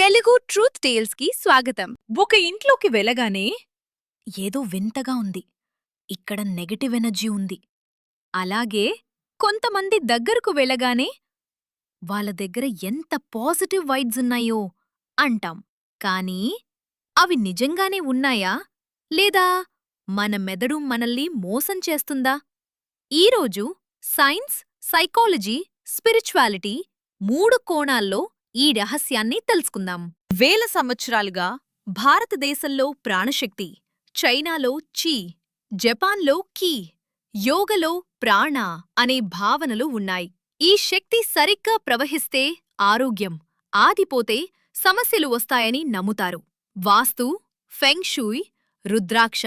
Telugu truth tiles కి స్వాగతం. ఒక ఇంట్లోకి వెళ్ళగానే ఏదో వింతగా ఉంది, ఇక్కడ నెగటివ్ ఎనర్జీ ఉంది. అలాగే కొంతమంది దగ్గరకు వెళ్ళగానే వాళ్ళ దగ్గర ఎంత పాజిటివ్ వైబ్స్ ఉన్నాయో అంటాం. కానీ అవి నిజంగానే ఉన్నాయా లేదా మన మెదడు మనల్ని మోసం చేస్తుందా? ఈరోజు సైన్స్, సైకాలజీ, స్పిరిచువాలిటీ 3 కోణాల్లో ఈ రహస్యాన్ని తెలుసుకుందాం. వేల సంవత్సరాలుగా భారతదేశంలో ప్రాణశక్తి, చైనాలో చి, జపాన్లో కి, యోగలో ప్రాణ అనే భావనలు ఉన్నాయి. ఈ శక్తి సరిగ్గా ప్రవహిస్తే ఆరోగ్యం, ఆదిపోతే సమస్యలు వస్తాయని నమ్ముతారు. వాస్తు, ఫెంగ్ షూయ్, రుద్రాక్ష,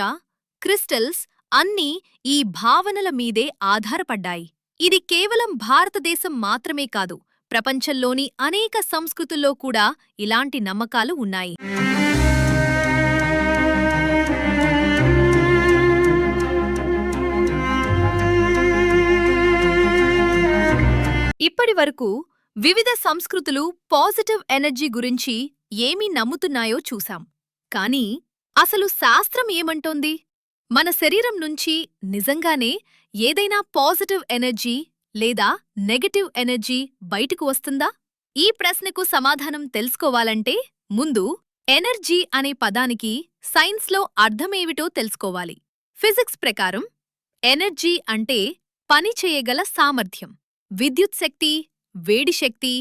క్రిస్టల్స్ అన్నీ ఈ భావనల మీదే ఆధారపడ్డాయి. ఇది కేవలం భారతదేశం మాత్రమే కాదు, ప్రపంచంలోని అనేక సంస్కృతుల్లో కూడా ఇలాంటి నమ్మకాలు ఉన్నాయి. ఇప్పటివరకు వివిధ సంస్కృతులు పాజిటివ్ ఎనర్జీ గురించి ఏమి నమ్ముతున్నాయో చూశాం. కానీ అసలు శాస్త్రం ఏమంటోంది? మన శరీరం నుంచి నిజంగానే ఏదైనా పాజిటివ్ ఎనర్జీ లేదా నెగటివ్ ఎనర్జీ బయటకు వస్తుందా? ఈ ప్రశ్నకు సమాధానం తెలుసుకోవాలంటే ముందు ఎనర్జీ అనే పదానికి సైన్స్లో అర్థమేమిటో తెలుసుకోవాలి. ఫిజిక్స్ ప్రకారం ఎనర్జీ అంటే పని చేయగల సామర్థ్యం. విద్యుత్ శక్తి, వేడి శక్తి,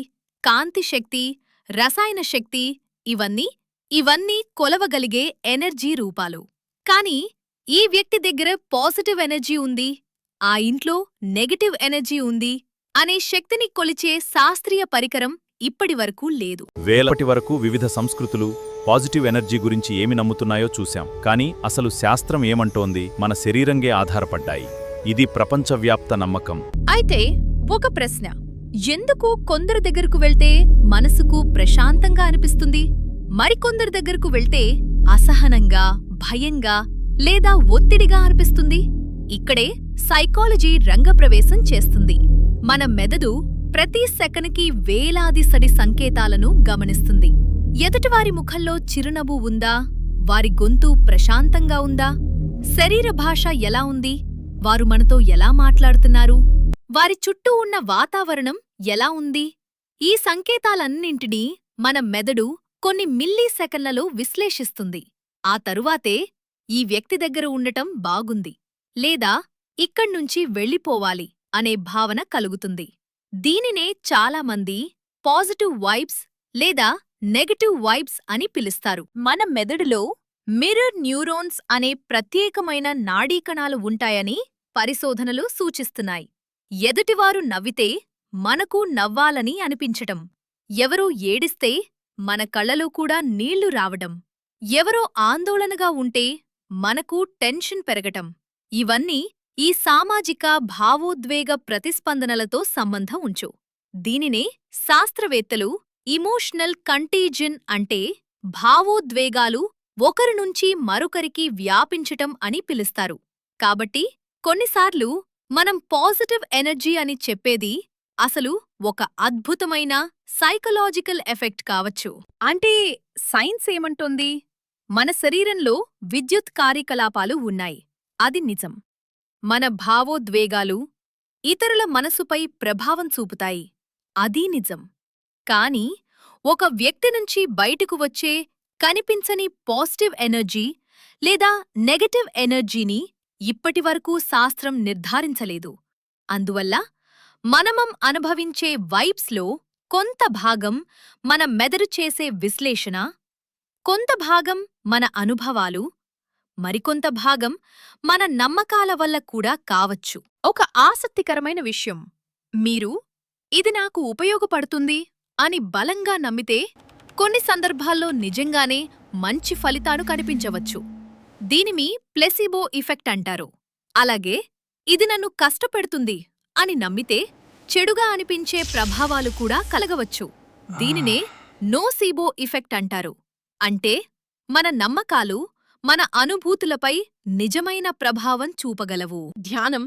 కాంతి శక్తి, రసాయన శక్తి ఇవన్నీ కొలవగలిగే ఎనర్జీ రూపాలు. కానీ ఈ వ్యక్తి దగ్గర పాజిటివ్ ఎనర్జీ ఉంది, ఆ ఇంట్లో నెగటివ్ ఎనర్జీ ఉంది అనే శక్తిని కొలిచే శాస్త్రీయ పరికరం ఇప్పటివరకు లేదు. వేలటి వరకు వివిధ సంస్కృతులు పాజిటివ్ ఎనర్జీ గురించి ఏమి నమ్ముతున్నాయో చూశాం. కానీ అసలు శాస్త్రం ఏమంటోంది? మన శరీరంగే ఆధారపడ్డాయి. ఇది ప్రపంచవ్యాప్త నమ్మకం. అయితే ఒక ప్రశ్న, ఎందుకు కొందరు దగ్గరకు వెళ్తే మనసుకు ప్రశాంతంగా అనిపిస్తుంది, మరికొందరు దగ్గరకు వెళ్తే అసహనంగా, భయంగా లేదా ఒత్తిడిగా అనిపిస్తుంది? ఇక్కడే సైకాలజీ రంగప్రవేశం చేస్తుంది. మన మెదడు ప్రతి సెకనుకి వేలాది సడి సంకేతాలను గమనిస్తుంది. ఎదుటివారి ముఖంలో చిరునవ్వు ఉందా? వారి గొంతు ప్రశాంతంగా ఉందా? శరీర భాష ఎలా ఉంది? వారు మనతో ఎలా మాట్లాడుతున్నారు? వారి చుట్టూ ఉన్న వాతావరణం ఎలా ఉంది? ఈ సంకేతాలన్నింటినీ మన మెదడు కొన్ని మిల్లీ సెకన్లలో విశ్లేషిస్తుంది. ఆ తరువాతే ఈ వ్యక్తి దగ్గర ఉండటం బాగుంది లేదా ఇక్కడ్నుంచి వెళ్ళిపోవాలి అనే భావన కలుగుతుంది. దీనినే చాలామంది పాజిటివ్ వైబ్స్ లేదా నెగటివ్ వైబ్స్ అని పిలుస్తారు. మన మెదడులో మిర్రర్ న్యూరోన్స్ అనే ప్రత్యేకమైన నాడీకణాలు ఉంటాయని పరిశోధనలు సూచిస్తున్నాయి. ఎదుటివారు నవ్వితే మనకు నవ్వాలని అనిపించటం, ఎవరో ఏడిస్తే మన కళ్ళలో కూడా నీళ్లు రావడం, ఎవరో ఆందోళనగా ఉంటే మనకు టెన్షన్ పెరగటం, ఇవన్నీ ఈ సామాజిక భావోద్వేగ ప్రతిస్పందనలతో సంబంధం ఉంచు. దీనినే శాస్త్రవేత్తలు ఇమోషనల్ కంటేజియన్ అంటే భావోద్వేగాలు ఒకరి నుంచి మరొకరికి వ్యాపించటం అని పిలుస్తారు. కాబట్టి కొన్నిసార్లు మనం పాజిటివ్ ఎనర్జీ అని చెప్పేది అసలు ఒక అద్భుతమైన సైకలాజికల్ ఎఫెక్ట్ కావచ్చు. అంటే సైన్స్ ఏమంటోంది? మన శరీరంలో విద్యుత్ కార్యకలాపాలు ఉన్నాయి, అది నిజం. మన భావోద్వేగాలు ఇతరుల మనసుపై ప్రభావం చూపుతాయి, అదీ నిజం. కాని ఒక వ్యక్తి నుంచి బయటకు వచ్చే కనిపించని పాజిటివ్ ఎనర్జీ లేదా నెగటివ్ ఎనర్జీని ఇప్పటివరకు శాస్త్రం నిర్ధారించలేదు. అందువల్ల మనమం అనుభవించే వైబ్స్లో కొంత భాగం మన మెదడు చేసే విశ్లేషణ, కొంత భాగం మన అనుభవాలు, మరికొంత భాగం మన నమ్మకాల వల్ల కూడా కావచ్చు. ఒక ఆసక్తికరమైన విషయం, మీరు ఇది నాకు ఉపయోగపడుతుంది అని బలంగా నమ్మితే కొన్ని సందర్భాల్లో నిజంగానే మంచి ఫలితాలు కనిపించవచ్చు. దీనిని ప్లెసిబో ఇఫెక్ట్ అంటారు. అలాగే ఇది నన్ను కష్టపెడుతుంది అని నమ్మితే చెడుగా అనిపించే ప్రభావాలు కూడా కలగవచ్చు. దీనినే నోసీబో ఇఫెక్ట్ అంటారు. అంటే మన నమ్మకాలు మన అనుభూతులపై నిజమైన ప్రభావం చూపగలవు. ధ్యానం,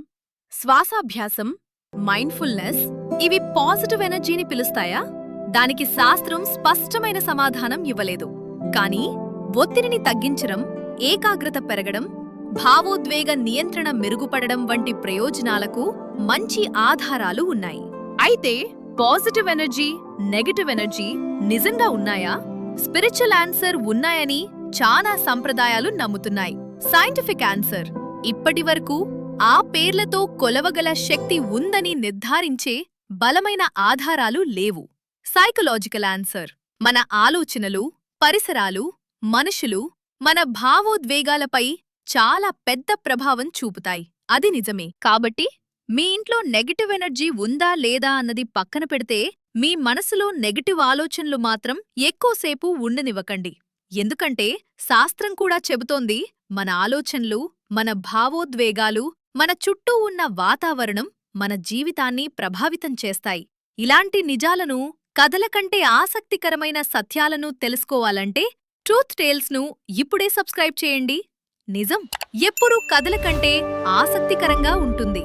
శ్వాసాభ్యాసం, మైండ్ఫుల్నెస్ ఇవి పాజిటివ్ ఎనర్జీని పిలుస్తాయా? దానికి శాస్త్రం స్పష్టమైన సమాధానం ఇవ్వలేదు. కానీ ఒత్తిడిని తగ్గించడం, ఏకాగ్రత పెరగడం, భావోద్వేగ నియంత్రణ మెరుగుపడడం వంటి ప్రయోజనాలకు మంచి ఆధారాలు ఉన్నాయి. అయితే పాజిటివ్ ఎనర్జీ, నెగటివ్ ఎనర్జీ నిజంగా ఉన్నాయా? స్పిరిచువల్ ఆన్సర్ ఉన్నాయని చాలా సంప్రదాయాలు నమ్ముతున్నాయి. సైంటిఫిక్ ఆన్సర్ ఇప్పటివరకు ఆ పేర్లతో కొలవగల శక్తి ఉందని నిర్ధారించే బలమైన ఆధారాలు లేవు. సైకలాజికల్ ఆన్సర్ మన ఆలోచనలు, పరిసరాలు, మనుషులు, మన భావోద్వేగాలపై చాలా పెద్ద ప్రభావం చూపుతాయి. అది నిజమే. కాబట్టి మీ ఇంట్లో నెగటివ్ ఎనర్జీ ఉందా లేదా అన్నది పక్కన పెడితే, మీ మనసులో నెగటివ్ ఆలోచనలు మాత్రం ఎక్కువసేపు ఉండనివ్వకండి. ఎందుకంటే శాస్త్రం కూడా చెబుతోంది, మన ఆలోచనలు, మన భావోద్వేగాలు, మన చుట్టూ ఉన్న వాతావరణం మన జీవితాన్ని ప్రభావితం చేస్తాయి. ఇలాంటి నిజాలను, కథల కంటే ఆసక్తికరమైన సత్యాలను తెలుసుకోవాలంటే ట్రూత్ టేల్స్ను ఇప్పుడే సబ్స్క్రైబ్ చేయండి. నిజం ఎప్పుడూ కథల కంటే ఆసక్తికరంగా ఉంటుంది.